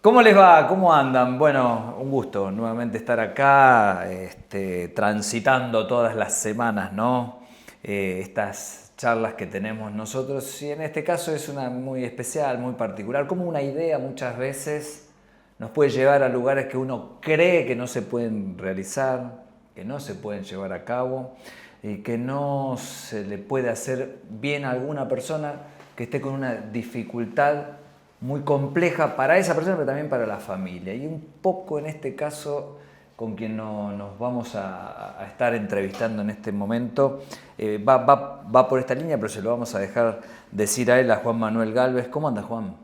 ¿Cómo les va? ¿Cómo andan? Bueno, un gusto nuevamente estar acá, transitando todas las semanas, ¿no? Estas charlas que tenemos nosotros, y en este caso es una muy especial, muy particular, como una idea muchas veces nos puede llevar a lugares que uno cree que no se pueden realizar, que no se pueden llevar a cabo, y que no se le puede hacer bien a alguna persona que esté con una dificultad muy compleja para esa persona, pero también para la familia. Y un poco en este caso, con quien nos vamos a estar entrevistando en este momento, va por esta línea, pero se lo vamos a dejar decir a él, a Juan Manuel Gálvez. ¿Cómo anda, Juan? Un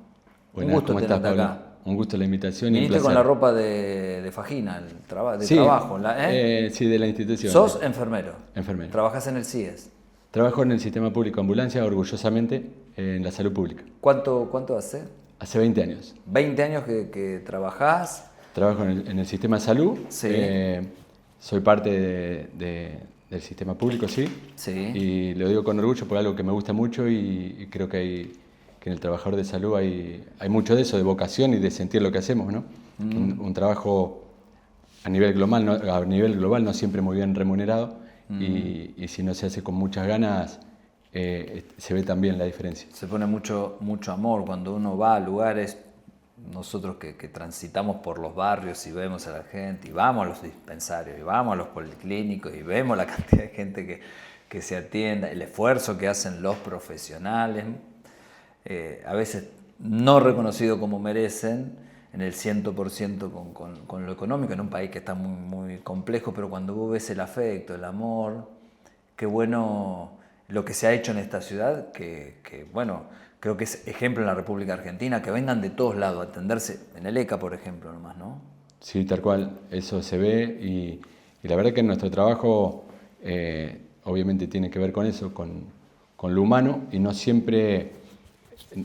Buenas, gusto ¿cómo estás, tenerte Pablo? acá. Un gusto la invitación y un Viniste con la placer. ropa de fajina, de Sí, trabajo, ¿eh? sí, de la institución, Sos enfermero, enfermero. trabajás en el CIES. Trabajo en el sistema público de ambulancia, orgullosamente, en la salud pública. ¿Cuánto hace? Hace 20 años. 20 años que trabajás. Trabajo en el sistema de salud. Sí, Soy parte del sistema público, sí. sí. Y lo digo con orgullo por algo que me gusta mucho y creo que en el trabajador de salud hay mucho de eso, de vocación y de sentir lo que hacemos, ¿no? Un trabajo a nivel global no siempre muy bien remunerado y si no se hace con muchas ganas, se ve también la diferencia. Se pone mucho amor cuando uno va a lugares, nosotros que transitamos por los barrios y vemos a la gente, y vamos a los dispensarios, y vamos a los policlínicos, y vemos la cantidad de gente que se atienda, el esfuerzo que hacen los profesionales, a veces no reconocido como merecen, en el 100% con lo económico, en un país que está muy complejo, pero cuando vos ves el afecto, el amor, qué bueno lo que se ha hecho en esta ciudad, bueno, creo que es ejemplo en la República Argentina, que vengan de todos lados a atenderse, en el ECA, por ejemplo, nomás, ¿no? Sí, tal cual, eso se ve y la verdad que nuestro trabajo obviamente tiene que ver con eso, con lo humano y no siempre,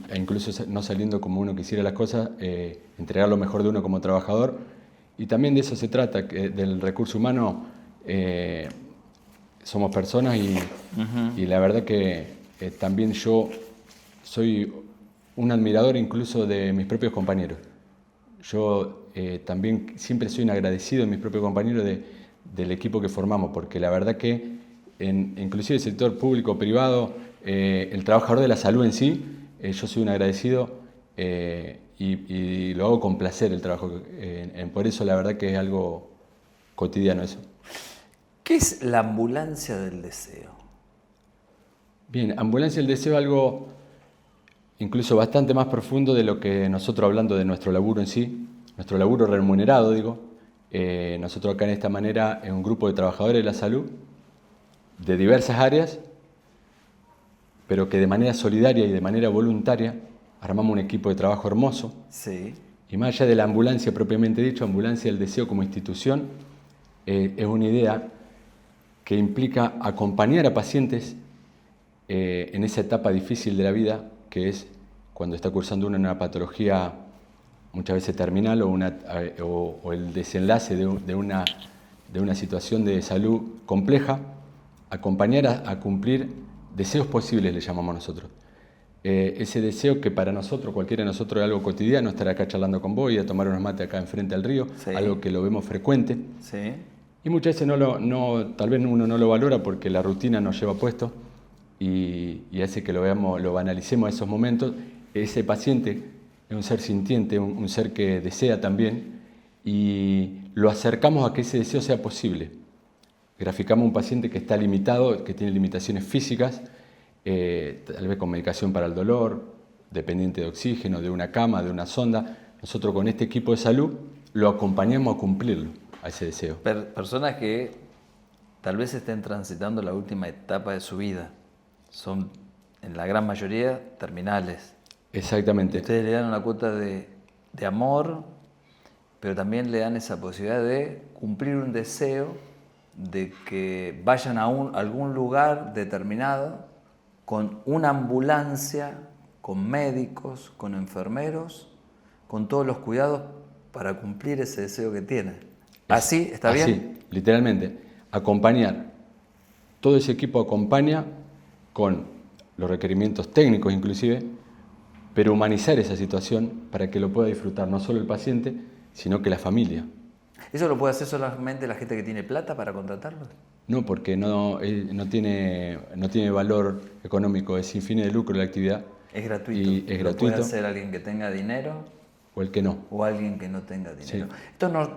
e incluso no saliendo como uno quisiera las cosas, entregar lo mejor de uno como trabajador y también de eso se trata, del recurso humano. Somos personas y la verdad que también yo soy un admirador incluso de mis propios compañeros. Yo también siempre soy un agradecido de mis propios compañeros del equipo que formamos, porque la verdad que inclusive el sector público-privado, el trabajador de la salud en sí, yo soy un agradecido y lo hago con placer el trabajo. Por eso la verdad que es algo cotidiano eso. ¿Qué es la ambulancia del deseo? Bien, ambulancia del deseo es algo incluso bastante más profundo de lo que nosotros hablando de nuestro laburo en sí, nuestro laburo remunerado, digo. Nosotros acá en esta manera es un grupo de trabajadores de la salud de diversas áreas, pero que de manera solidaria y de manera voluntaria armamos un equipo de trabajo hermoso. Sí. Y más allá de la ambulancia propiamente dicho, ambulancia del deseo como institución, es una idea que implica acompañar a pacientes en esa etapa difícil de la vida, que es cuando está cursando uno una patología muchas veces terminal o el desenlace de una situación de salud compleja, acompañar a cumplir deseos posibles, le llamamos nosotros. Ese deseo que para nosotros, cualquiera de nosotros, es algo cotidiano, estar acá charlando con vos y a tomar unos mates acá enfrente al río, Sí. algo que lo vemos frecuente. Sí. Y muchas veces tal vez uno no lo valora porque la rutina nos lleva puesto y hace que lo veamos, lo analicemos esos momentos. Ese paciente es un ser sintiente, un ser que desea también y lo acercamos a que ese deseo sea posible. Graficamos un paciente que está limitado, que tiene limitaciones físicas, tal vez con medicación para el dolor, dependiente de oxígeno, de una cama, de una sonda. Nosotros con este equipo de salud lo acompañamos a cumplirlo, a ese deseo. Personas que tal vez estén transitando la última etapa de su vida. Son, en la gran mayoría, terminales. Exactamente. Ustedes le dan una cuota de amor, pero también le dan esa posibilidad de cumplir un deseo, de que vayan a algún lugar determinado con una ambulancia, con médicos, con enfermeros, con todos los cuidados para cumplir ese deseo que tienen. ¿Así? ¿Está bien? Así, literalmente. Acompañar. Todo ese equipo acompaña con los requerimientos técnicos inclusive, pero humanizar esa situación para que lo pueda disfrutar no solo el paciente, sino que la familia. ¿Eso lo puede hacer solamente la gente que tiene plata para contratarlo? No, porque no tiene valor económico, es sin fines de lucro la actividad. Es gratuito. Y es ¿Lo gratuito. puede hacer alguien que tenga dinero O el que no. o alguien que no tenga dinero? Sí. Esto no,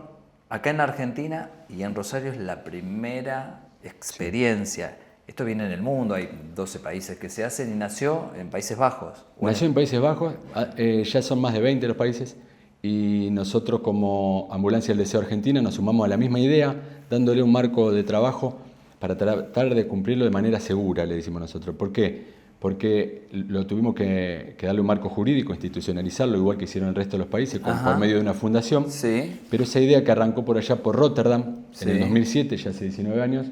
acá en Argentina y en Rosario es la primera experiencia. Sí. Esto viene en el mundo, hay 12 países que se hacen y nació en Países Bajos. Nació en Países Bajos, ya son más de 20 los países, y nosotros como Ambulancia del Deseo Argentina nos sumamos a la misma idea, dándole un marco de trabajo para tratar de cumplirlo de manera segura, le decimos nosotros. ¿Por qué? Porque lo tuvimos que darle un marco jurídico, institucionalizarlo, igual que hicieron el resto de los países, por medio de una fundación. Sí. Pero esa idea que arrancó por allá por Rotterdam, Sí. en el 2007, ya hace 19 años,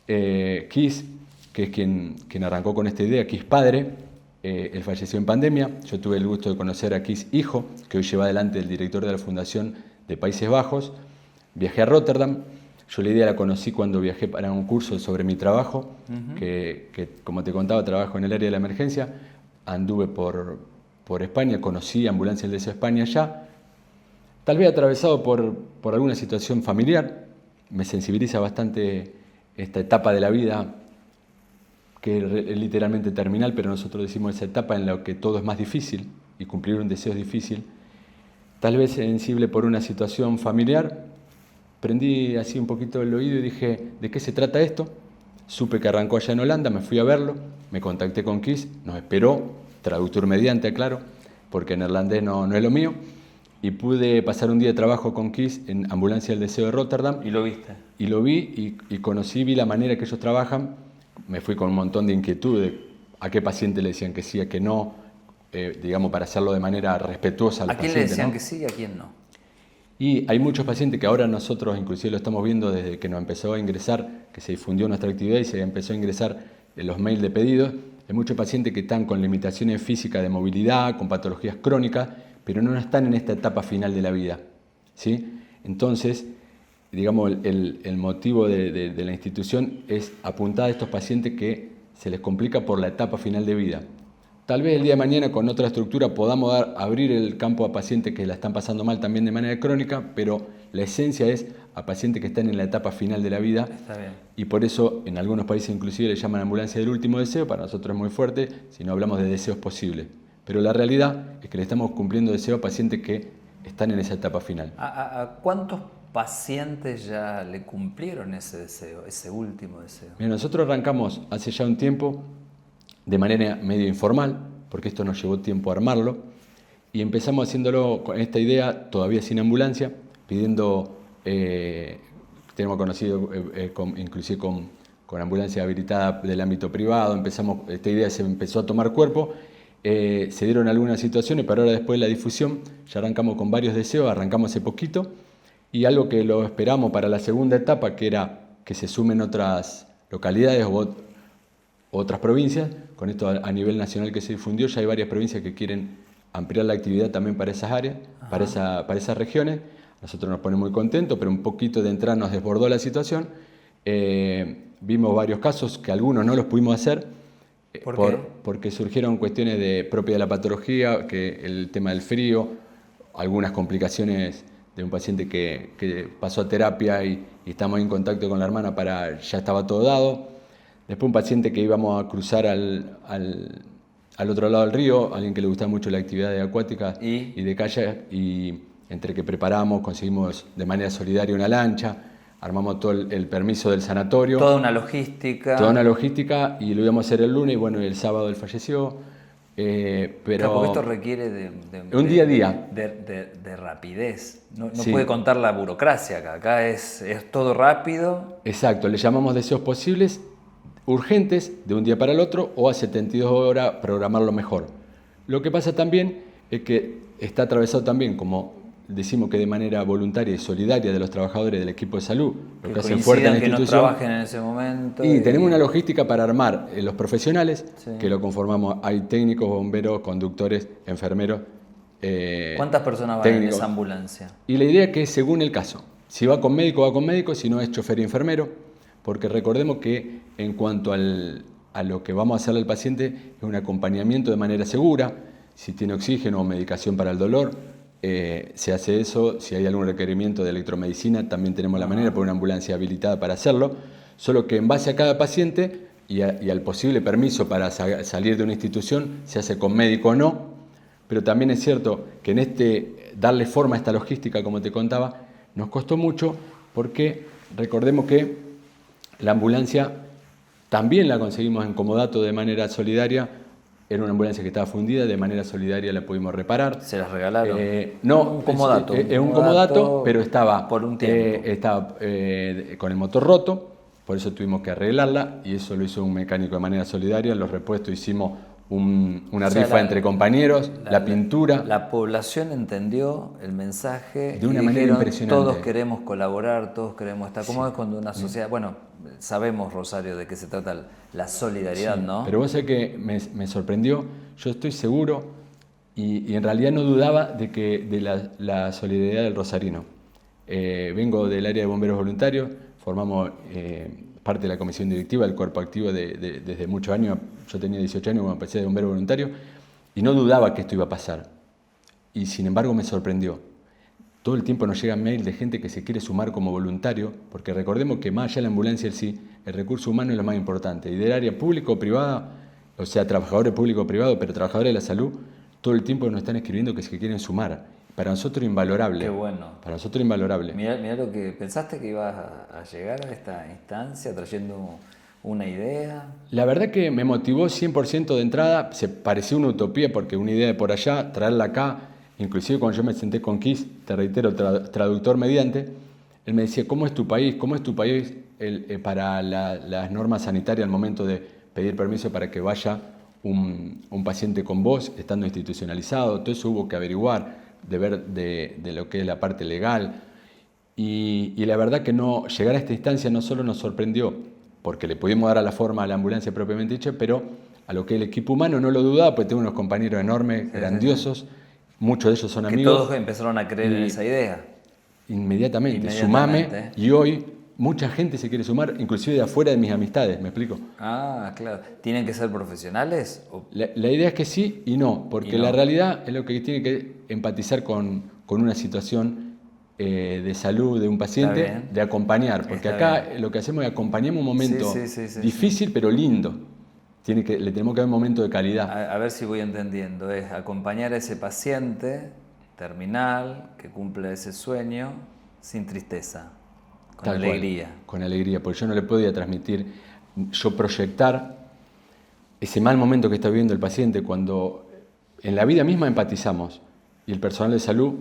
Kees, que es quien arrancó con esta idea, Kees padre, él falleció en pandemia. Yo tuve el gusto de conocer a Kees hijo, que hoy lleva adelante el director de la Fundación de Países Bajos. Viajé a Rotterdam. Yo la idea la conocí cuando viajé para un curso sobre mi trabajo, que como te contaba, trabajo en el área de la emergencia. Anduve por España, conocí Ambulancia del Deseo España allá. Tal vez atravesado por alguna situación familiar. Me sensibiliza bastante esta etapa de la vida, que es literalmente terminal, pero nosotros decimos esa etapa en la que todo es más difícil y cumplir un deseo es difícil. Tal vez sensible por una situación familiar, prendí así un poquito el oído y dije, ¿de qué se trata esto? Supe que arrancó allá en Holanda, me fui a verlo, me contacté con Kees, nos esperó, traductor mediante, claro, porque en neerlandés no es lo mío, y pude pasar un día de trabajo con Kees en Ambulancia del Deseo de Rotterdam. ¿Y lo viste? Y lo vi y conocí, vi la manera que ellos trabajan. Me fui con un montón de inquietudes, a qué paciente le decían que sí, a qué no, digamos, para hacerlo de manera respetuosa al paciente. ¿A quién le decían ¿no? que sí y a quién no? Y hay muchos pacientes que ahora nosotros inclusive lo estamos viendo desde que nos empezó a ingresar, que se difundió nuestra actividad y se empezó a ingresar en los mails de pedidos. Hay muchos pacientes que están con limitaciones físicas de movilidad, con patologías crónicas, pero no están en esta etapa final de la vida, ¿sí? Entonces, digamos, el motivo de la institución es apuntar a estos pacientes que se les complica por la etapa final de vida. Tal vez el día de mañana con otra estructura podamos abrir el campo a pacientes que la están pasando mal también de manera crónica, pero la esencia es a pacientes que están en la etapa final de la vida. Está bien. Y por eso en algunos países inclusive le llaman ambulancia del último deseo. Para nosotros es muy fuerte si no hablamos de deseos posibles. Pero la realidad es que le estamos cumpliendo deseos a pacientes que están en esa etapa final. ¿A cuántos pacientes ya le cumplieron ese deseo, ese último deseo? Mira, nosotros arrancamos hace ya un tiempo de manera medio informal, porque esto nos llevó tiempo a armarlo, y empezamos haciéndolo con esta idea, todavía sin ambulancia, pidiendo, tenemos conocido inclusive con ambulancia habilitada del ámbito privado, esta idea se empezó a tomar cuerpo, se dieron algunas situaciones, pero ahora después de la difusión ya arrancamos con varios deseos, arrancamos hace poquito, y algo que lo esperamos para la segunda etapa, que era que se sumen otras localidades o otras provincias. Con esto a nivel nacional que se difundió, ya hay varias provincias que quieren ampliar la actividad también para esas áreas, para esas regiones. Nosotros nos pone muy contentos, pero un poquito de entrada nos desbordó la situación. Vimos varios casos que algunos no los pudimos hacer. ¿Por qué? Porque surgieron cuestiones propias de la patología, que el tema del frío, algunas complicaciones de un paciente que pasó a terapia y estamos en contacto con la hermana ya estaba todo dado. Después un paciente que íbamos a cruzar al otro lado del río, alguien que le gustaba mucho la actividad acuática y de kayak, y entre que preparamos, conseguimos de manera solidaria una lancha, armamos todo el permiso del sanatorio. Toda una logística. Toda una logística, y lo íbamos a hacer el lunes, y bueno, el sábado él falleció. Pero claro, porque esto requiere de un día a día. De rapidez. No Sí. puede contar la burocracia acá. Acá es todo rápido. Exacto, le llamamos deseos posibles, urgentes, de un día para el otro, o a 72 horas programarlo mejor. Lo que pasa también es que está atravesado también, como decimos, que de manera voluntaria y solidaria de los trabajadores del equipo de salud, lo que hacen fuerte en la que no institución. trabajen en ese momento. Y tenemos una logística para armar los profesionales, Sí. que lo conformamos. Hay técnicos, bomberos, conductores, enfermeros. ¿Cuántas personas van técnicos en esa ambulancia? Y la idea es que según el caso. Si va con médico, si no es chofer y enfermero, porque recordemos que en cuanto a lo que vamos a hacerle al paciente es un acompañamiento de manera segura. si tiene oxígeno o medicación para el dolor, se hace eso. Si hay algún requerimiento de electromedicina, también tenemos la manera, por una ambulancia habilitada para hacerlo. Solo que en base a cada paciente y al posible permiso para salir de una institución, se hace con médico o no. Pero también es cierto que en darle forma a esta logística, como te contaba, nos costó mucho, porque recordemos que la ambulancia también la conseguimos en comodato de manera solidaria. Era una ambulancia que estaba fundida, de manera solidaria la pudimos reparar. ¿Se las regalaron? No, un comodato. Es un comodato, pero estaba, por un tiempo. Estaba con el motor roto, por eso tuvimos que arreglarla, y eso lo hizo un mecánico de manera solidaria. Los repuestos hicimos una rifa entre compañeros, la pintura. La población entendió el mensaje de una manera impresionante. Todos queremos colaborar, todos queremos estar. ¿Cómo es cuando una sociedad... Bueno, sabemos, Rosario, de qué se trata la solidaridad, ¿no? Pero vos sabés que me sorprendió. Yo estoy seguro, y en realidad no dudaba de la solidaridad del rosarino. Vengo del área de bomberos voluntarios, formamos parte de la comisión directiva del cuerpo activo desde muchos años. Yo tenía 18 años cuando empecé de bombero voluntario, y no dudaba que esto iba a pasar. Y sin embargo me sorprendió. Todo el tiempo nos llegan mails de gente que se quiere sumar como voluntario, porque recordemos que más allá de la ambulancia en sí, el recurso humano es lo más importante. Y del área público o privada, o sea, trabajadores públicos o privados, pero trabajadores de la salud, todo el tiempo nos están escribiendo que se quieren sumar. Para nosotros invalorable. Qué bueno. Para nosotros invalorable. Mirá lo que pensaste, que ibas a llegar a esta instancia trayendo una idea. La verdad que me motivó 100% de entrada. Se pareció una utopía, porque una idea de por allá, traerla acá. Inclusive cuando yo me senté con Kiss, te reitero, traductor mediante, él me decía: ¿cómo es tu país? ¿Cómo es tu país para las normas sanitarias al momento de pedir permiso para que vaya un paciente con vos, estando institucionalizado? Todo eso hubo que averiguar, de ver de lo que es la parte legal. Y la verdad que no llegar a esta instancia no solo nos sorprendió, porque le pudimos dar a la forma a la ambulancia propiamente dicha, pero a lo que el equipo humano no lo dudaba, pues tengo unos compañeros enormes, grandiosos. Muchos de ellos son amigos. Que todos empezaron a creer en esa idea. Inmediatamente. Sumame. Y hoy mucha gente se quiere sumar, inclusive de afuera de mis amistades, ¿me explico? Ah, claro. ¿Tienen que ser profesionales? La idea es que sí y no, porque la realidad es lo que tiene que empatizar con una situación de salud de un paciente, de acompañar. Porque acá lo que hacemos es acompañamos un momento difícil, pero lindo. Le tenemos que dar un momento de calidad. A ver si voy entendiendo. Es acompañar a ese paciente terminal que cumple ese sueño sin tristeza, con alegría. Con alegría, porque yo no le podía transmitir, yo proyectar ese mal momento que está viviendo el paciente, cuando en la vida misma empatizamos, y el personal de salud...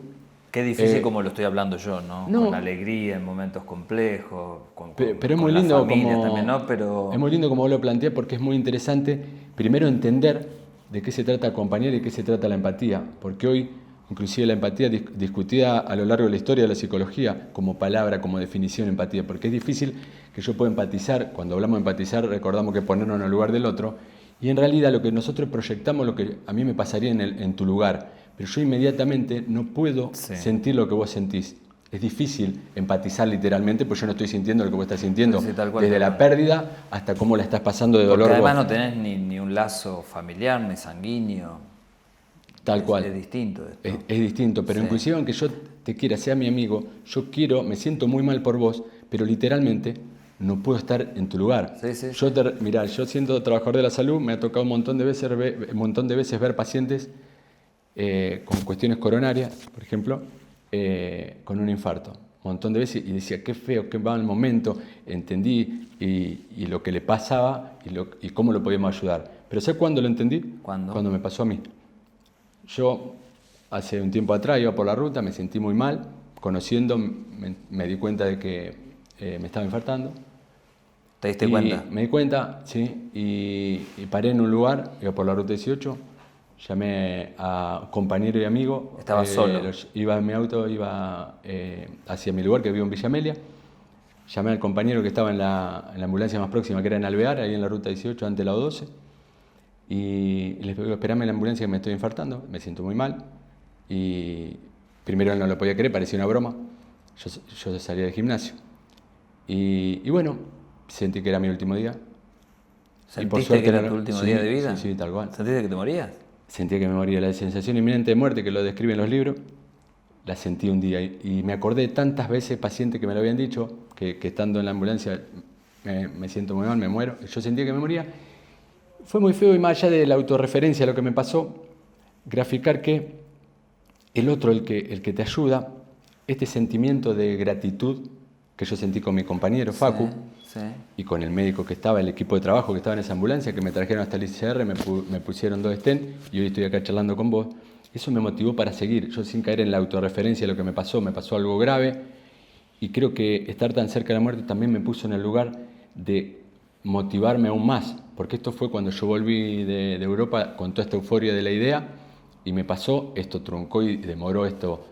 Qué difícil como lo estoy hablando yo, ¿no? Con alegría en momentos complejos, pero es muy lindo como también, ¿no? Pero... Es muy lindo como vos lo planteás, porque es muy interesante primero entender de qué se trata acompañar y de qué se trata la empatía, porque hoy inclusive la empatía discutida a lo largo de la historia de la psicología como palabra, como definición de empatía, porque es difícil que yo pueda empatizar. Cuando hablamos de empatizar recordamos que ponernos en el lugar del otro, y en realidad lo que nosotros proyectamos, lo que a mí me pasaría en tu lugar, pero yo inmediatamente no puedo sentir lo que vos sentís. Es difícil empatizar literalmente, porque yo no estoy sintiendo lo que vos estás sintiendo, desde la pérdida hasta cómo la estás pasando de dolor. Porque además no tenés ni un lazo familiar, ni sanguíneo. Tal cual. Es distinto esto. Es distinto, pero inclusive aunque yo te quiera, sea mi amigo, me siento muy mal por vos, pero literalmente no puedo estar en tu lugar. Mirá, yo siendo trabajador de la salud, me ha tocado un montón de veces ver pacientes con cuestiones coronarias, por ejemplo, con un infarto. Un montón de veces, y decía: qué feo, qué mal momento, entendí y lo que le pasaba y cómo lo podíamos ayudar. Pero ¿sabes cuándo lo entendí? Cuando me pasó a mí. Yo hace un tiempo atrás iba por la ruta, me sentí muy mal, conociendo, me di cuenta de que me estaba infartando. ¿Te diste cuenta? Me di cuenta, sí, y paré en un lugar, iba por la ruta 18, llamé a un compañero y amigo. ¿Estaba solo? Iba en mi auto, iba hacia mi lugar, que vivo en Villa Amelia. Llamé al compañero que estaba en la ambulancia más próxima, que era en Alvear, ahí en la ruta 18, ante la O12. Y les digo: esperame en la ambulancia que me estoy infartando, me siento muy mal. Y primero él no lo podía creer, parecía una broma. Yo salía del gimnasio. Y bueno, sentí que era mi último día. ¿Sentiste que era tu último día de vida? Sí, tal cual. ¿Sentiste que te morías? sentía que me moría. La sensación inminente de muerte que lo describen los libros, la sentí un día y me acordé tantas veces pacientes que me lo habían dicho, que estando en la ambulancia me siento muy mal, me muero. Yo sentía que me moría. Fue muy feo y más allá de la autorreferencia, lo que me pasó, graficar que el otro, el que te ayuda, este sentimiento de gratitud que yo sentí con mi compañero Facu y con el médico que estaba, el equipo de trabajo que estaba en esa ambulancia, que me trajeron hasta el ICR, me pusieron 2 stent y hoy estoy acá charlando con vos. Eso me motivó para seguir. Yo, sin caer en la autorreferencia de lo que me pasó algo grave y creo que estar tan cerca de la muerte también me puso en el lugar de motivarme aún más, porque esto fue cuando yo volví de Europa con toda esta euforia de la idea y me pasó, esto truncó y demoró esto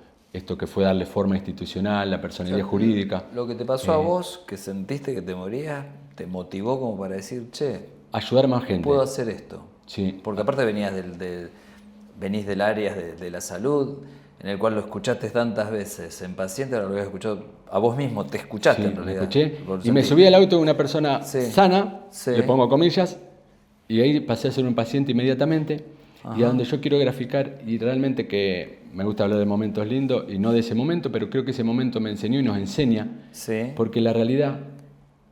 que fue darle forma institucional, la personalidad jurídica. Lo que te pasó a vos, que sentiste que te morías, te motivó como para decir, che, ayudar a más gente. Puedo hacer esto. Sí. Porque aparte venís del área de la salud, en el cual lo escuchaste tantas veces en paciente, ahora lo habías escuchado a vos mismo, te escuchaste en realidad. Me escuché y me subí al auto de una persona sana, le pongo comillas, y ahí pasé a ser un paciente inmediatamente. Ajá. Y a donde yo quiero graficar, y realmente que me gusta hablar de momentos lindos, y no de ese momento, pero creo que ese momento me enseñó y nos enseña, porque la realidad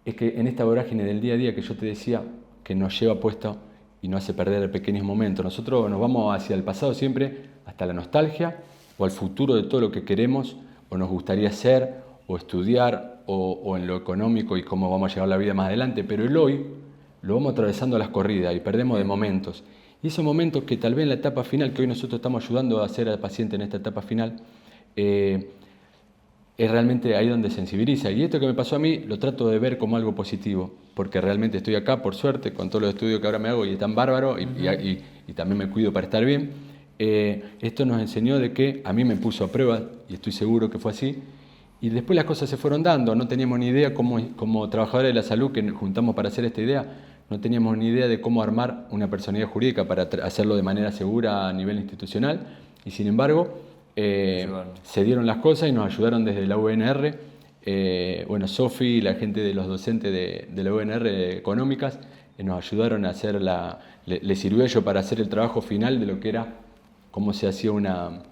es que en esta vorágine del día a día que yo te decía, que nos lleva puesto y nos hace perder pequeños momentos, nosotros nos vamos hacia el pasado siempre, hasta la nostalgia, o al futuro de todo lo que queremos, o nos gustaría ser, o estudiar, o en lo económico y cómo vamos a llevar la vida más adelante, pero el hoy lo vamos atravesando a las corridas y perdemos de momentos. Y esos momentos que tal vez en la etapa final, que hoy nosotros estamos ayudando a hacer al paciente en esta etapa final, es realmente ahí donde sensibiliza. Y esto que me pasó a mí lo trato de ver como algo positivo, porque realmente estoy acá, por suerte, con todos los estudios que ahora me hago y es tan bárbaro, y también me cuido para estar bien. Esto nos enseñó de que a mí me puso a prueba, y estoy seguro que fue así, y después las cosas se fueron dando. No teníamos ni idea, como trabajadores de la salud que nos juntamos para hacer esta idea, no teníamos ni idea de cómo armar una personalidad jurídica para hacerlo de manera segura a nivel institucional, y sin embargo se dieron las cosas y nos ayudaron desde la UNR. Bueno, Sofi y la gente de los docentes de la UNR económicas nos ayudaron a hacer le sirvió a ellos para hacer el trabajo final de lo que era cómo se hacía una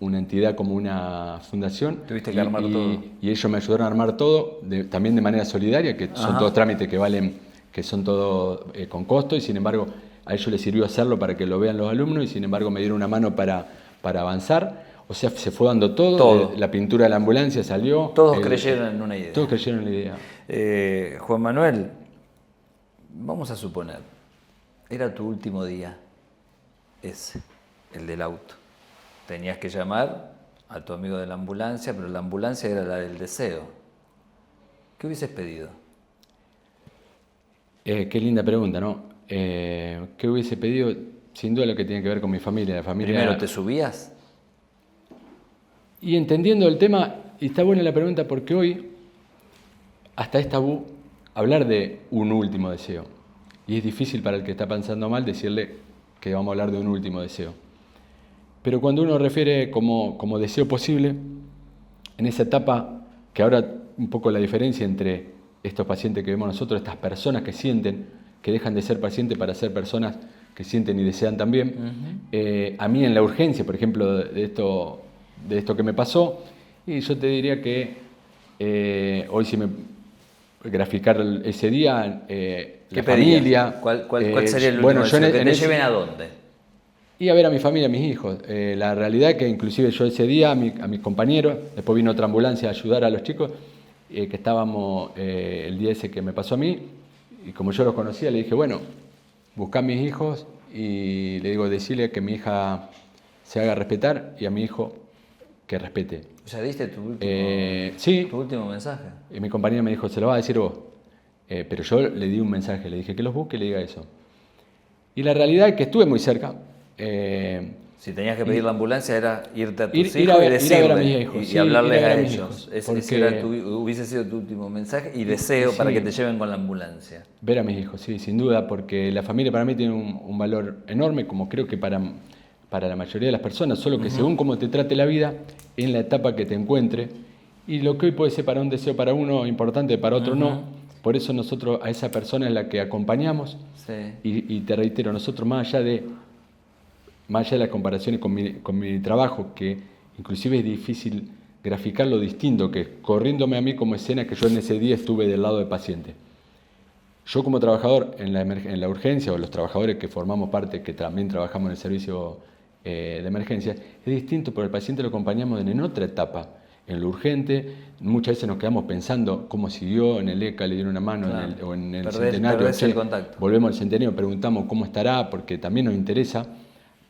entidad como una fundación. Tuviste que armar todo. Y ellos me ayudaron a armar todo, también de manera solidaria, que son todos trámites que valen, que son todos con costo, y sin embargo a ellos les sirvió hacerlo para que lo vean los alumnos, y sin embargo me dieron una mano para avanzar. O sea, se fue dando todo. La pintura de la ambulancia salió. Todos creyeron en una idea. Todos creyeron en la idea. Juan Manuel, vamos a suponer, era tu último día, ese, el del auto. Tenías que llamar a tu amigo de la ambulancia, pero la ambulancia era la del deseo. ¿Qué hubieses pedido? Qué linda pregunta, ¿no? ¿Qué hubiese pedido? Sin duda lo que tiene que ver con mi familia. ¿Primero te subías? Y entendiendo el tema, y está buena la pregunta porque hoy hasta es tabú hablar de un último deseo. Y es difícil para el que está pensando mal decirle que vamos a hablar de un último deseo. Pero cuando uno refiere como deseo posible, en esa etapa, que ahora un poco la diferencia entre estos pacientes que vemos nosotros, estas personas que sienten, que dejan de ser pacientes para ser personas que sienten y desean también, a mí en la urgencia, por ejemplo, de esto que me pasó, y yo te diría que hoy si me graficar ese día, la familia. ¿Cuál sería el último deseo? ¿Que te lleven a dónde? Y a ver a mi familia, a mis hijos. La realidad es que inclusive yo ese día, a mis compañeros, después vino otra ambulancia a ayudar a los chicos, que estábamos el día ese que me pasó a mí, y como yo los conocía, le dije, bueno, buscá a mis hijos y le digo, decirle que mi hija se haga respetar y a mi hijo que respete. O sea, ¿diste tu último mensaje? Y mi compañera me dijo, se lo va a decir vos. Pero yo le di un mensaje, le dije que los busque y le diga eso. Y la realidad es que estuve muy cerca. Si tenías que pedir la ambulancia era irte a tus hijos ir a ver a mis hijos, y hablarles a ellos. Ese hubiese sido tu último mensaje y deseo para que te lleven con la ambulancia. Ver a mis hijos, sí, sin duda, porque la familia para mí tiene un valor enorme, como creo que para la mayoría de las personas, solo que según cómo te trate la vida, en la etapa que te encuentre, y lo que hoy puede ser para un deseo para uno importante, para otro no. Por eso nosotros a esa persona es la que acompañamos, y te reitero, nosotros más allá de más allá de las comparaciones con mi trabajo, que inclusive es difícil graficar lo distinto que es corriéndome a mí como escena que yo en ese día estuve del lado del paciente. Yo como trabajador en la urgencia, o los trabajadores que formamos parte, que también trabajamos en el servicio de emergencia, es distinto, porque el paciente lo acompañamos en otra etapa. En lo urgente, muchas veces nos quedamos pensando cómo siguió, en el ECA le dieron una mano, claro, o en el centenario. Perdés el contacto. Volvemos al centenario, preguntamos cómo estará, porque también nos interesa,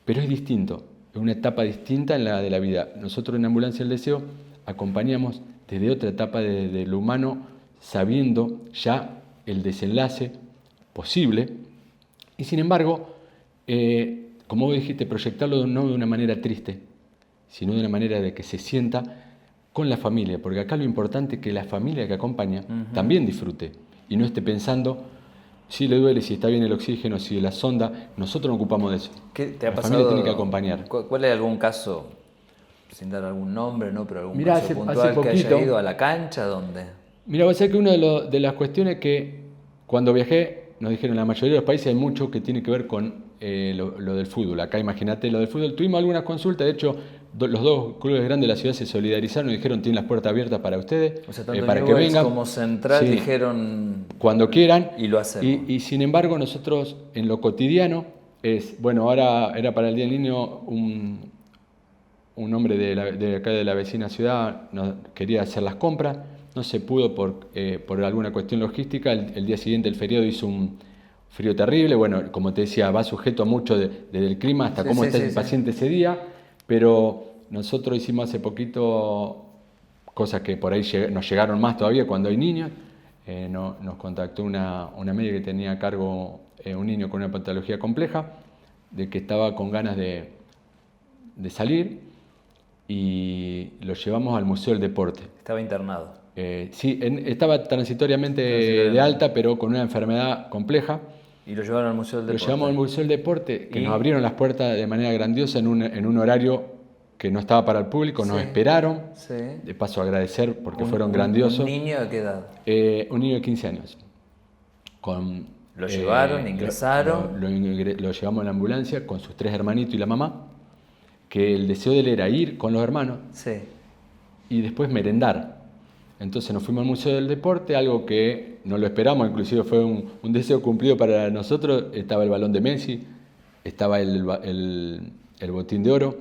pero es distinto, es una etapa distinta en la de la vida. Nosotros en Ambulancia del Deseo acompañamos desde otra etapa de lo humano, sabiendo ya el desenlace posible, y sin embargo, como vos dijiste, proyectarlo no de una manera triste, sino de una manera de que se sienta con la familia, porque acá lo importante es que la familia que acompaña también disfrute y no esté pensando si le duele, si está bien el oxígeno, si la sonda. Nosotros nos ocupamos de eso. ¿Qué te ha la pasado? Familia tiene que acompañar. ¿Cuál es algún caso, sin dar algún nombre, ¿no? Pero algún Mirá, caso hace puntual poquito, que haya ido a la cancha? ¿Dónde? Mira, vos sabés que una de las cuestiones que cuando viajé nos dijeron en la mayoría de los países hay mucho que tiene que ver con lo del fútbol. Acá imagínate lo del fútbol. Tuvimos algunas consultas, de hecho los dos clubes grandes de la ciudad se solidarizaron y dijeron tienen las puertas abiertas para ustedes, o sea, tanto para que vengan. Como Central, sí, dijeron cuando quieran. Y lo hacemos. Y sin embargo nosotros en lo cotidiano bueno, ahora era para el Día del Niño un hombre de acá de la vecina ciudad quería hacer las compras, no se pudo por alguna cuestión logística. El día siguiente el feriado hizo un frío terrible, bueno, como te decía, va sujeto a mucho desde el clima hasta cómo está el paciente ese día, pero nosotros hicimos hace poquito cosas que por ahí nos llegaron más todavía cuando hay niños. Nos contactó una médica que tenía a cargo un niño con una patología compleja, de que estaba con ganas de salir, y lo llevamos al Museo del Deporte. Estaba internado. Sí, estaba transitoriamente de alta, pero con una enfermedad compleja. ¿Y lo llevaron al Museo del Deporte? Lo llevamos al Museo del Deporte, que nos abrieron las puertas de manera grandiosa en un horario que no estaba para el público, nos esperaron. Sí. De paso agradecer porque fueron grandiosos. ¿Un niño de qué edad? Un niño de 15 años. ¿Lo llevaron, ingresaron? Lo llevamos en la ambulancia con sus 3 hermanitos y la mamá, que el deseo de él era ir con los hermanos y después merendar. Entonces nos fuimos al Museo del Deporte, algo que no lo esperamos, inclusive fue un deseo cumplido para nosotros. Estaba el balón de Messi, estaba el botín de oro,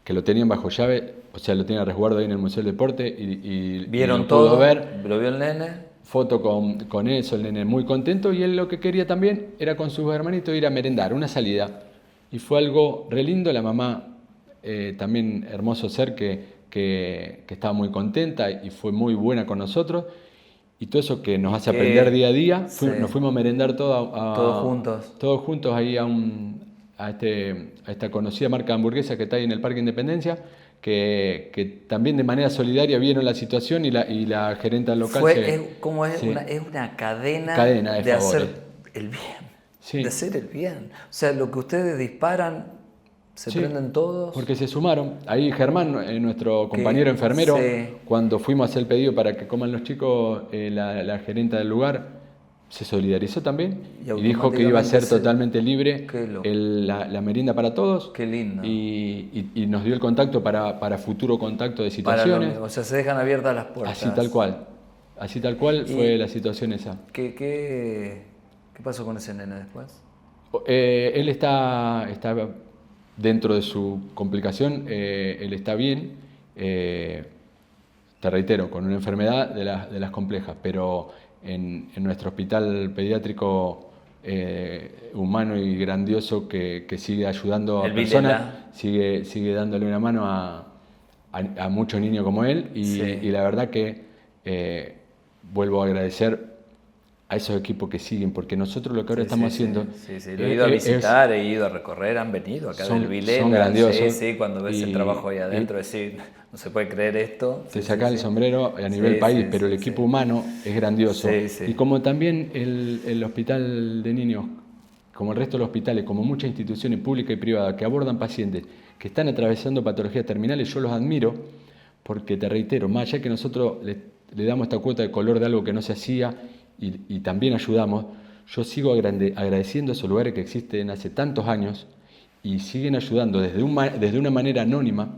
que lo tenían bajo llave, o sea, lo tenían a resguardo ahí en el Museo del Deporte. ¿Vieron lo todo? Pudo ver. ¿Lo vio el nene? Foto con eso, el nene muy contento, y él lo que quería también era con sus hermanitos ir a merendar, una salida. Y fue algo re lindo, la mamá también hermoso ser que estaba muy contenta y fue muy buena con nosotros, y todo eso que nos hace aprender día a día. Nos fuimos a merendar todos juntos ahí a esta conocida marca de hamburguesa que está ahí en el Parque Independencia, que también de manera solidaria vieron la situación, y la gerenta local es una cadena de hacer el bien, de hacer el bien. O sea, lo que ustedes disparan se prenden todos. Porque se sumaron. Ahí Germán, nuestro compañero enfermero, cuando fuimos a hacer el pedido para que coman los chicos, la gerenta del lugar se solidarizó también y dijo que iba a ser totalmente libre la merienda para todos. Qué lindo. Y nos dio el contacto para futuro contacto de situaciones. O sea, se dejan abiertas las puertas. Así tal cual fue la situación esa. ¿Qué pasó con ese nene después? Él está dentro de su complicación, él está bien, te reitero, con una enfermedad de las complejas, pero en nuestro hospital pediátrico humano y grandioso que sigue ayudando a personas, sigue dándole una mano a muchos niños como él, y la verdad que vuelvo a agradecer a esos equipos que siguen, porque nosotros lo que ahora estamos haciendo... Lo he ido a visitar, he ido a recorrer, han venido acá del Vilela. Son grandiosos. Cuando ves el trabajo ahí adentro, no se puede creer esto. Te sacás el sombrero a nivel país, pero el equipo humano es grandioso. Y como también el hospital de niños, como el resto de los hospitales, como muchas instituciones públicas y privadas que abordan pacientes que están atravesando patologías terminales, yo los admiro, porque te reitero, más allá que nosotros le damos esta cuota de color de algo que no se hacía, y también ayudamos, yo sigo agradeciendo esos lugares que existen hace tantos años y siguen ayudando desde una manera anónima,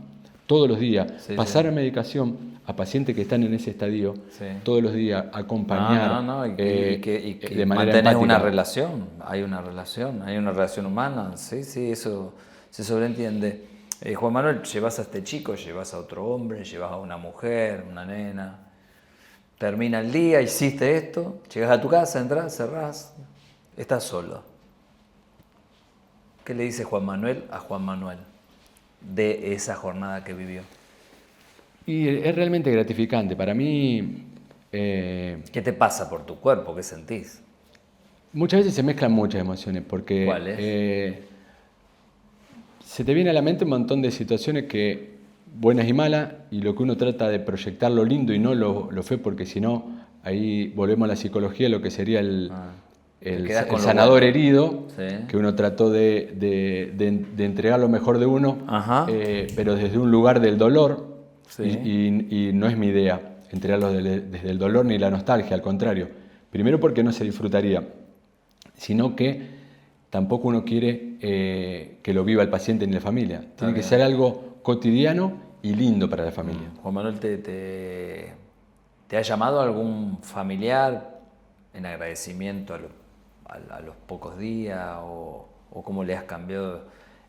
todos los días, Sí, pasar sí. a medicación a pacientes que están en ese estadio, Sí. todos los días, acompañar No, de manera mantenés una empática. relación, hay una relación humana, sí, sí, eso se sobreentiende. Juan Manuel, llevas a este chico, llevas a otro hombre, llevas a una mujer, una nena, termina el día, hiciste esto, llegas a tu casa, entras, cerrás, estás solo. ¿Qué le dice Juan Manuel a Juan Manuel de esa jornada que vivió? Y es realmente gratificante. Para mí, ¿Qué te pasa por tu cuerpo? ¿Qué sentís? muchas veces se mezclan muchas emociones, ¿Cuál porque es? se te viene a la mente un montón de situaciones buenas y malas, y lo que uno trata de proyectar lo lindo y no lo feo, porque si no, ahí volvemos a la psicología, lo que sería Te quedás el con lo sanador bueno. herido, Sí. que uno trató de entregar lo mejor de uno, Ajá. pero desde un lugar del dolor, Sí. y no es mi idea entregarlo desde el dolor ni la nostalgia, al contrario. Primero porque no se disfrutaría, sino que tampoco uno quiere que lo viva el paciente ni la familia. Tiene que bien. ser algo cotidiano y lindo para la familia. Juan Manuel, ¿te ha llamado algún familiar en agradecimiento a los pocos días o cómo le has cambiado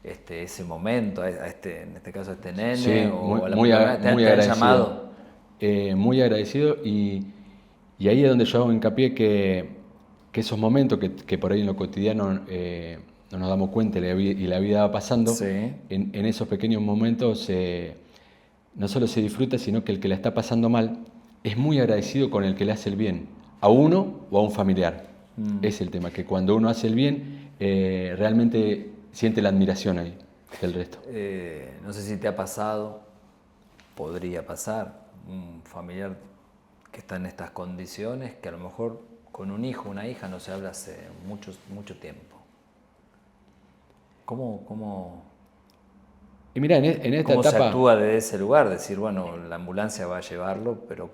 ese momento, en este caso a este nene Sí, o a la primera vez? muy ¿Te han agradecido. llamado? Muy agradecido y ahí es donde yo hago hincapié que esos momentos que por ahí en lo cotidiano no nos damos cuenta y la vida va pasando, Sí. en esos pequeños momentos no solo se disfruta, sino que el que la está pasando mal es muy agradecido con el que le hace el bien, a uno o a un familiar. Es el tema, que cuando uno hace el bien, realmente siente la admiración ahí del resto. No sé si te ha pasado, podría pasar, un familiar que está en estas condiciones, que a lo mejor con un hijo, una hija no se habla hace mucho tiempo. ¿Cómo Y mira, en esta se etapa... actúa desde ese lugar? Decir, bueno, la ambulancia va a llevarlo, pero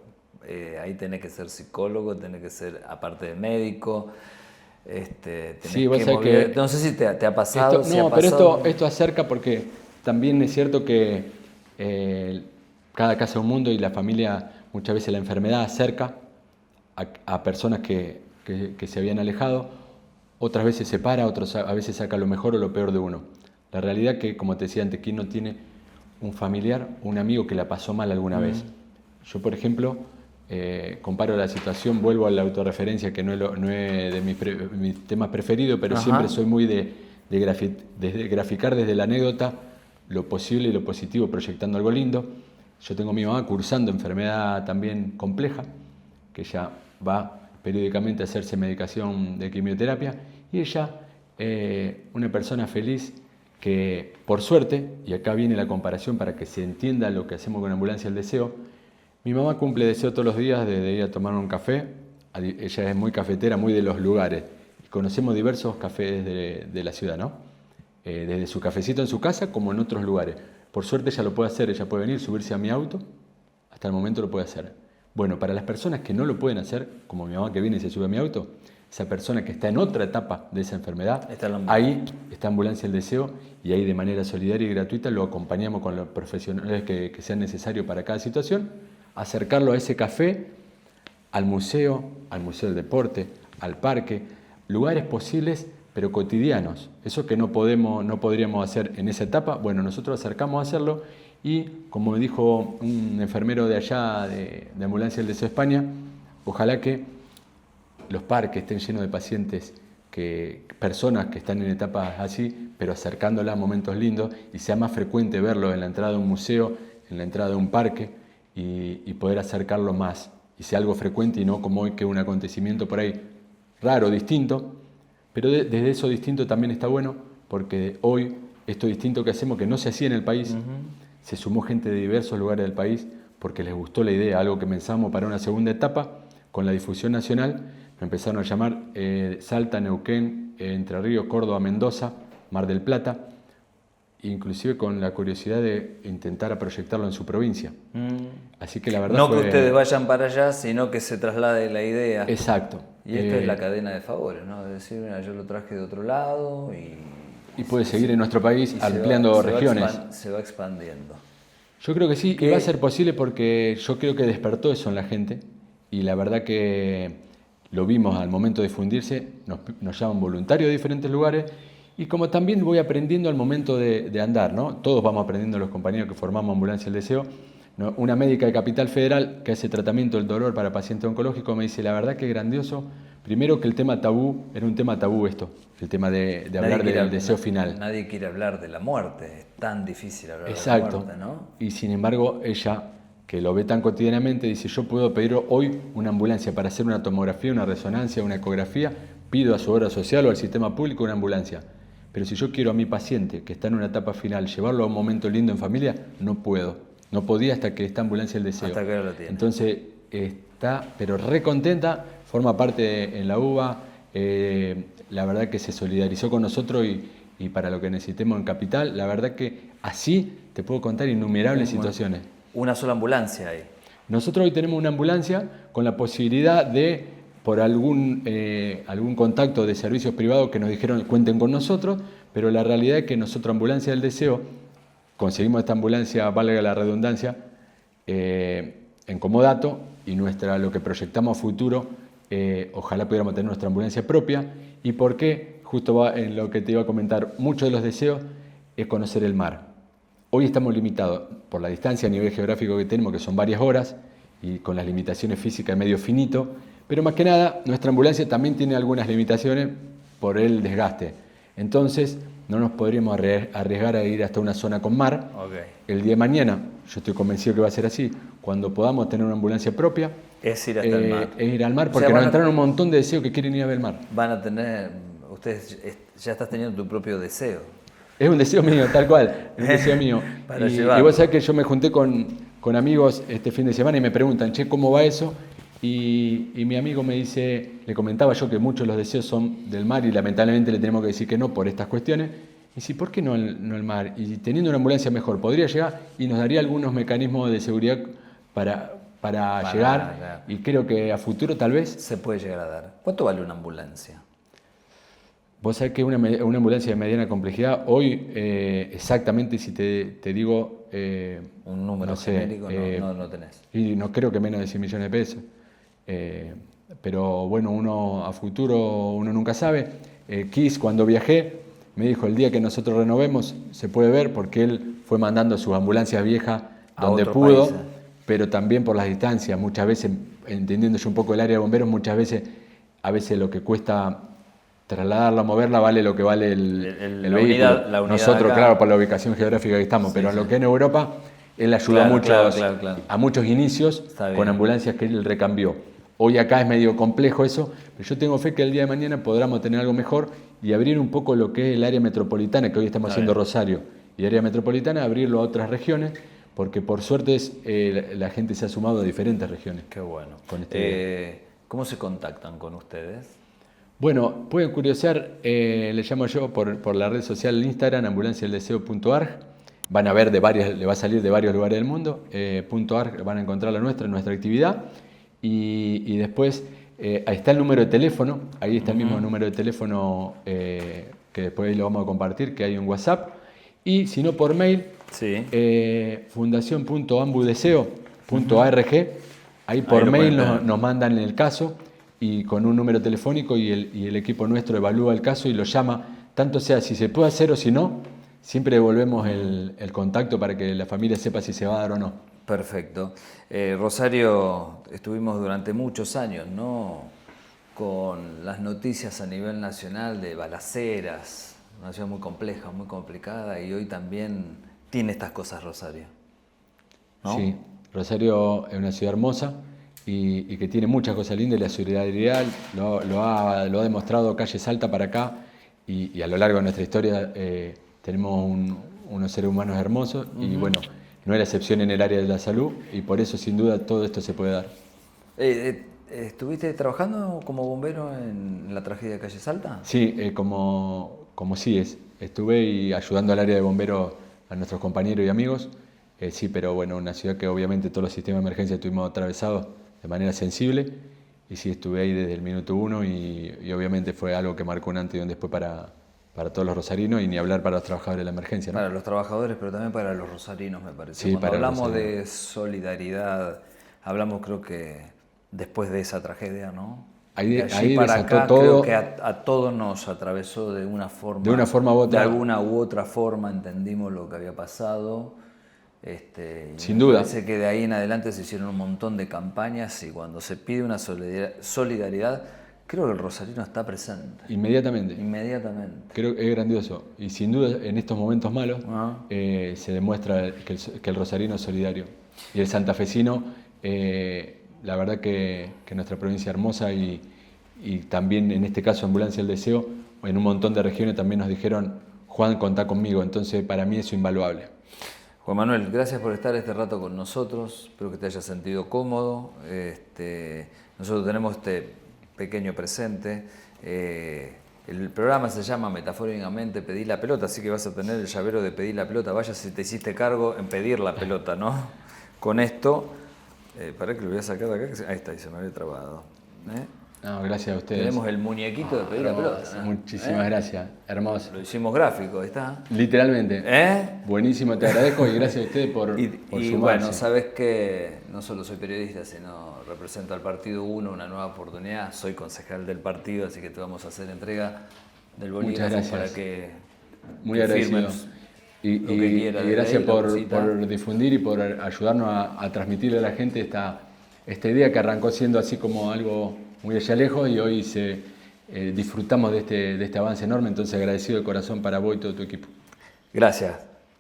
ahí tenés que ser psicólogo, tenés que ser, aparte de médico, tenés Sí, vos que sabés mover. que No sé si te ha pasado, si ha no, pero pasado. esto acerca porque también es cierto que cada casa es un mundo y la familia, muchas veces la enfermedad acerca a personas que se habían alejado, otras veces separa, otras a veces saca lo mejor o lo peor de uno. La realidad que, como te decía antes, ¿quién no tiene un familiar, un amigo que la pasó mal alguna vez? Yo, por ejemplo, comparo la situación, vuelvo a la autorreferencia, que no es de mis temas preferidos, pero siempre Ajá. soy muy de graficar desde la anécdota lo posible y lo positivo, proyectando algo lindo. Yo tengo a mi mamá cursando enfermedad también compleja, que ella va periódicamente a hacerse medicación de quimioterapia, y ella, una persona feliz que, por suerte, y acá viene la comparación para que se entienda lo que hacemos con Ambulancia del Deseo, mi mamá cumple deseo todos los días de ir a tomar un café. Ella es muy cafetera, muy de los lugares. Conocemos diversos cafés de la ciudad, ¿no? Desde su cafecito en su casa como en otros lugares. Por suerte ella lo puede hacer, ella puede venir, subirse a mi auto, hasta el momento lo puede hacer. Bueno, para las personas que no lo pueden hacer, como mi mamá que viene y se sube a mi auto, esa persona que está en otra etapa de esa enfermedad, ahí está Ambulancia del Deseo, y ahí de manera solidaria y gratuita lo acompañamos con los profesionales que sean necesarios para cada situación, acercarlo a ese café, al museo del deporte, al parque, lugares posibles pero cotidianos. Eso que no podríamos hacer en esa etapa, bueno, nosotros acercamos a hacerlo, y como me dijo un enfermero de allá de Ambulancia del Deseo España, ojalá que los parques estén llenos de pacientes, personas que están en etapas así, pero acercándolas a momentos lindos, y sea más frecuente verlo en la entrada de un museo, en la entrada de un parque, y poder acercarlo más, y sea algo frecuente y no como hoy, que un acontecimiento por ahí raro, distinto, pero desde eso distinto también está bueno, porque hoy esto distinto que hacemos, que no se hacía en el país, se sumó gente de diversos lugares del país porque les gustó la idea, algo que pensamos para una segunda etapa. Con la difusión nacional me empezaron a llamar Salta, Neuquén, Entre Ríos, Córdoba, Mendoza, Mar del Plata, inclusive con la curiosidad de intentar proyectarlo en su provincia. Así que la verdad No fue... que ustedes vayan para allá, sino que se traslade la idea. Exacto. Y esto es la cadena de favores, ¿no? Es decir, mira, yo lo traje de otro lado y y puede seguir en nuestro país Y ampliando regiones. se va expandiendo. Yo creo que sí, ¿Qué? y va a ser posible porque yo creo que despertó eso en la gente y la verdad que lo vimos al momento de fundirse, nos llaman voluntarios de diferentes lugares y como también voy aprendiendo al momento de andar, ¿no? Todos vamos aprendiendo los compañeros que formamos Ambulancia El Deseo. ¿No? Una médica de Capital Federal que hace tratamiento del dolor para pacientes oncológicos me dice, la verdad que es grandioso, primero que el tema tabú, era un tema tabú esto, el tema de hablar del deseo final. Nadie quiere hablar de la muerte, es tan difícil hablar Exacto. de la muerte, ¿no? Y sin embargo, ella, que lo ve tan cotidianamente, dice, yo puedo pedir hoy una ambulancia para hacer una tomografía, una resonancia, una ecografía, pido a su obra social o al sistema público una ambulancia. Pero si yo quiero a mi paciente, que está en una etapa final, llevarlo a un momento lindo en familia, no puedo. No podía hasta que esta ambulancia el deseo. Hasta que ahora lo tiene. Entonces, está, pero re contenta, forma parte en la UBA, la verdad que se solidarizó con nosotros y para lo que necesitemos en Capital, la verdad que así te puedo contar innumerables situaciones. Una sola ambulancia ahí. Nosotros hoy tenemos una ambulancia con la posibilidad de, por algún contacto de servicios privados que nos dijeron cuenten con nosotros, pero la realidad es que nosotros, Ambulancia del Deseo, conseguimos esta ambulancia, valga la redundancia, en comodato y lo que proyectamos a futuro, ojalá pudiéramos tener nuestra ambulancia propia. ¿Y por qué? Justo va en lo que te iba a comentar, muchos de los deseos es conocer el mar. Hoy estamos limitados por la distancia a nivel geográfico que tenemos, que son varias horas, y con las limitaciones físicas de medio finito, pero más que nada nuestra ambulancia también tiene algunas limitaciones por el desgaste. Entonces, no nos podríamos arriesgar a ir hasta una zona con mar. Okay. El día de mañana, yo estoy convencido que va a ser así, cuando podamos tener una ambulancia propia, es ir hasta el mar. Es ir al mar, porque nos entraron un montón de deseos que quieren ir a ver el mar. Van a tener, ustedes ya estás teniendo tu propio deseo. Es un deseo mío, tal cual, es un deseo mío. Y vos sabés que yo me junté con amigos este fin de semana y me preguntan, che, ¿cómo va eso? Y mi amigo me dice, le comentaba yo que muchos de los deseos son del mar y lamentablemente le tenemos que decir que no por estas cuestiones. Y dice, ¿por qué no el mar? Y teniendo una ambulancia mejor, podría llegar y nos daría algunos mecanismos de seguridad para llegar. Claro. Y creo que a futuro tal vez... Se puede llegar a dar. ¿Cuánto vale una ambulancia? Vos sabés que una ambulancia de mediana complejidad, hoy exactamente si te digo... un número no genérico no tenés. Y no creo que menos de 100 millones de pesos. Pero bueno, uno a futuro uno nunca sabe. Kiss, cuando viajé, me dijo el día que nosotros renovemos se puede ver porque él fue mandando sus ambulancias viejas donde pudo, pero también por las distancias. Muchas veces, entendiendo yo un poco el área de bomberos, a veces lo que cuesta trasladarla, moverla, vale lo que vale el vehículo. La unidad nosotros, claro, por la ubicación geográfica que estamos, pero en lo que en Europa, él ayudó a muchos inicios con ambulancias que él recambió. Hoy acá es medio complejo eso, pero yo tengo fe que el día de mañana podamos tener algo mejor y abrir un poco lo que es el área metropolitana, que hoy estamos haciendo Rosario, y área metropolitana, abrirlo a otras regiones, porque por suerte la gente se ha sumado a diferentes regiones. Qué bueno. Con ¿Cómo se contactan con ustedes? Bueno, pueden curiosear, le llamo yo por la red social Instagram, ambulancialdeseo.org. Van a ver le va a salir de varios lugares del mundo. .org van a encontrar nuestra actividad. Y después ahí está el número de teléfono, ahí está el mismo número de teléfono que después lo vamos a compartir, que hay un WhatsApp. Y si no por mail, fundacion.ambudeseo.org, ahí por mail nos mandan el caso y con un número telefónico y el equipo nuestro evalúa el caso y lo llama, tanto sea si se puede hacer o si no, siempre devolvemos el contacto para que la familia sepa si se va a dar o no. Perfecto. Rosario, estuvimos durante muchos años, ¿no?, con las noticias a nivel nacional de balaceras, una ciudad muy compleja, muy complicada, y hoy también tiene estas cosas Rosario, ¿no? Sí, Rosario es una ciudad hermosa y que tiene muchas cosas lindas y la solidaridad lo ha demostrado calle Salta para acá y a lo largo de nuestra historia tenemos unos seres humanos hermosos y bueno, no es la excepción en el área de la salud y por eso sin duda todo esto se puede dar. ¿Estuviste trabajando como bombero en la tragedia de calle Salta? Sí, como sí es. Estuve ayudando al área de bomberos a nuestros compañeros y amigos. Sí, pero bueno, una ciudad que obviamente todos los sistemas de emergencia estuvimos atravesados de manera sensible. Y sí, estuve ahí desde el minuto 1 y obviamente fue algo que marcó un antes y un después para para todos los rosarinos y ni hablar para los trabajadores de la emergencia, ¿no? Para los trabajadores, pero también para los rosarinos, me parece. Sí, Cuando para los hablamos rosarinos. de solidaridad, hablamos creo que después de esa tragedia, ¿no? Ahí De allí desató para acá todo. creo que a todos nos atravesó de una forma. De una forma u otra. De alguna u otra forma entendimos lo que había pasado. Y Sin me duda. parece que de ahí en adelante se hicieron un montón de campañas y cuando se pide una solidaridad, creo que el rosarino está presente. Inmediatamente. Inmediatamente. Creo que es grandioso. Y sin duda, en estos momentos malos, se demuestra que el rosarino es solidario. Y el santafesino, la verdad que nuestra provincia hermosa y también en este caso Ambulancia del Deseo, en un montón de regiones también nos dijeron, Juan, contá conmigo. Entonces, para mí eso es invaluable. Juan Manuel, gracias por estar este rato con nosotros. Espero que te hayas sentido cómodo. Nosotros tenemos este pequeño presente. El programa se llama metafóricamente Pedir la Pelota, así que vas a tener el llavero de Pedir la Pelota. Vaya si te hiciste cargo en pedir la pelota, ¿no? Con esto, para que lo voy a sacar de acá. Ahí está, y se me había trabado. No, gracias a ustedes. Tenemos el muñequito de Pedir la Pelota, ¿no? Muchísimas gracias, hermoso. Lo hicimos gráfico, ahí está. Literalmente. Buenísimo, te agradezco y gracias a ustedes por sumarse. Bueno, sabes que no solo soy periodista, sino represento al Partido 1, una nueva oportunidad. Soy concejal del partido, así que te vamos a hacer entrega del bolígrafo para que muy agradecido. firmes Y lo que quieras. Y gracias por difundir y por ayudarnos a transmitirle a la gente esta idea que arrancó siendo así como algo muy allá lejos y hoy disfrutamos de este avance enorme, entonces agradecido de corazón para vos y todo tu equipo. Gracias.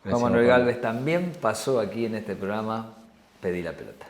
Juan Manuel Gálvez también pasó aquí en este programa Pedí la Pelota.